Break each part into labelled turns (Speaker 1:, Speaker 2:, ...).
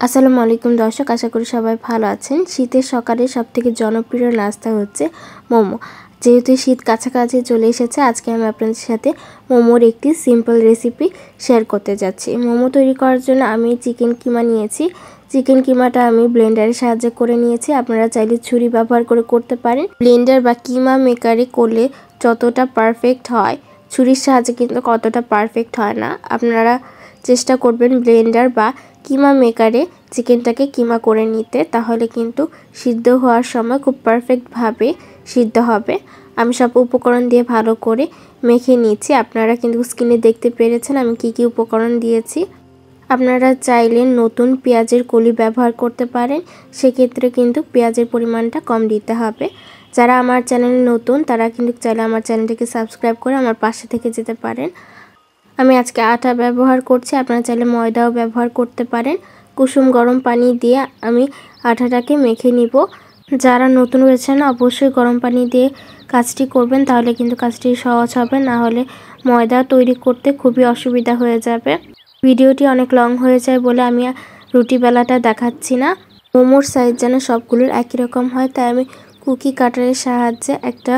Speaker 1: আসসালামু আলাইকুম দর্শক, আশা করি সবাই ভালো আছেন। শীতের সকালে সবথেকে জনপ্রিয় নাস্তা হচ্ছে মোমো। যেহেতু শীত কাছাকাছি চলে এসেছে, আজকে আমি আপনাদের সাথে মোমোর একটি সিম্পল রেসিপি শেয়ার করতে যাচ্ছি। মোমো তৈরি করার জন্য আমি চিকেন কিমা নিয়েছি। চিকেন কিমাটা আমি ব্লেন্ডারের সাহায্যে করে নিয়েছি। আপনারা চাইলে ছুরি ব্যবহার করে করতে পারেন। ব্লেন্ডার বা কিমা মেকারে করলে যতটা পারফেক্ট হয়, ছুরির সাহায্যে কিন্তু কতটা পারফেক্ট হয় না। আপনারা চেষ্টা করবেন ব্লেন্ডার বা কিমা মেকারে চিকেনটাকে কিমা করে নিতে, তাহলে কিন্তু সিদ্ধ হওয়ার সময় খুব পারফেক্টভাবে সিদ্ধ হবে। আমি সব উপকরণ দিয়ে ভালো করে মেখে নিয়েছি। আপনারা কিন্তু স্ক্রিনে দেখতে পেরেছেন আমি কি কি উপকরণ দিয়েছি। আপনারা চাইলে নতুন পেঁয়াজের কলি ব্যবহার করতে পারেন, সেক্ষেত্রে কিন্তু পেঁয়াজের পরিমাণটা কম দিতে হবে। যারা আমার চ্যানেলে নতুন তারা কিন্তু চাইলে আমার চ্যানেলটিকে সাবস্ক্রাইব করে আমার পাশে থেকে যেতে পারেন। আমি আজকে আটা ব্যবহার করছি, আপনারা চাইলে ময়দাও ব্যবহার করতে পারেন। কুসুম গরম পানি দিয়ে আমি আটাটাকে মেখে নিব। যারা নতুন রয়েছেন অবশ্যই গরম পানি দিয়ে কাজটি করবেন, তাহলে কিন্তু কাজটি সহজ হবে, না হলে ময়দা তৈরি করতে খুবই অসুবিধা হয়ে যাবে। ভিডিওটি অনেক লং হয়ে যায় বলে আমি রুটি বেলাটা দেখাচ্ছি না। মোমোর সাইজ যেন সবগুলোর একই রকম হয়, তাই আমি কুকি কাটারের সাহায্যে একটা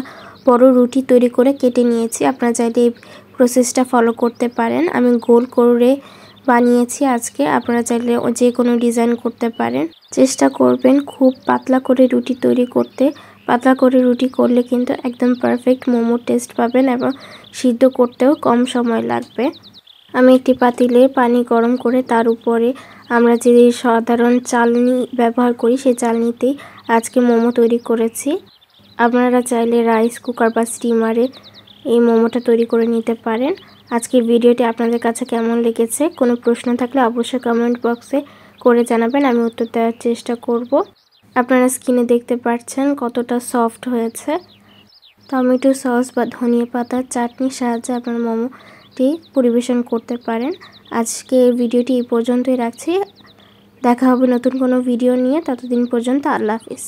Speaker 1: বড় রুটি তৈরি করে কেটে নিয়েছি। আপনারা চাইলে এই প্রসেসটা ফলো করতে পারেন। আমি গোল করে বানিয়েছি আজকে, আপনারা চাইলে যে কোনো ডিজাইন করতে পারেন। চেষ্টা করবেন খুব পাতলা করে রুটি তৈরি করতে। পাতলা করে রুটি করলে কিন্তু একদম পারফেক্ট মোমোর টেস্ট পাবেন এবং সিদ্ধ করতেও কম সময় লাগবে। আমি একটি পাতিলে পানি গরম করে তার উপরে আমরা যে সাধারণ চালনি ব্যবহার করি সেই চালনিতেই আজকে মোমো তৈরি করেছি। আপনারা চাইলে রাইস কুকার বা স্টিমারে এই মোমোটা তৈরি করে নিতে পারেন। আজকের ভিডিওটি আপনাদের কাছে কেমন লেগেছে, কোনো প্রশ্ন থাকলে অবশ্যই কমেন্ট বক্সে করে জানাবেন, আমি উত্তর দেওয়ার চেষ্টা করব। আপনারা স্ক্রিনে দেখতে পাচ্ছেন কতটা সফট হয়েছে। টমেটো সস বা ধনিয়া পাতার চাটনির সাহায্যে আপনার মোমোটি পরিবেশন করতে পারেন। আজকে ভিডিওটি এই পর্যন্তই রাখছি। দেখা হবে নতুন কোনো ভিডিও নিয়ে, ততদিন পর্যন্ত আল্লাহ হাফিজ।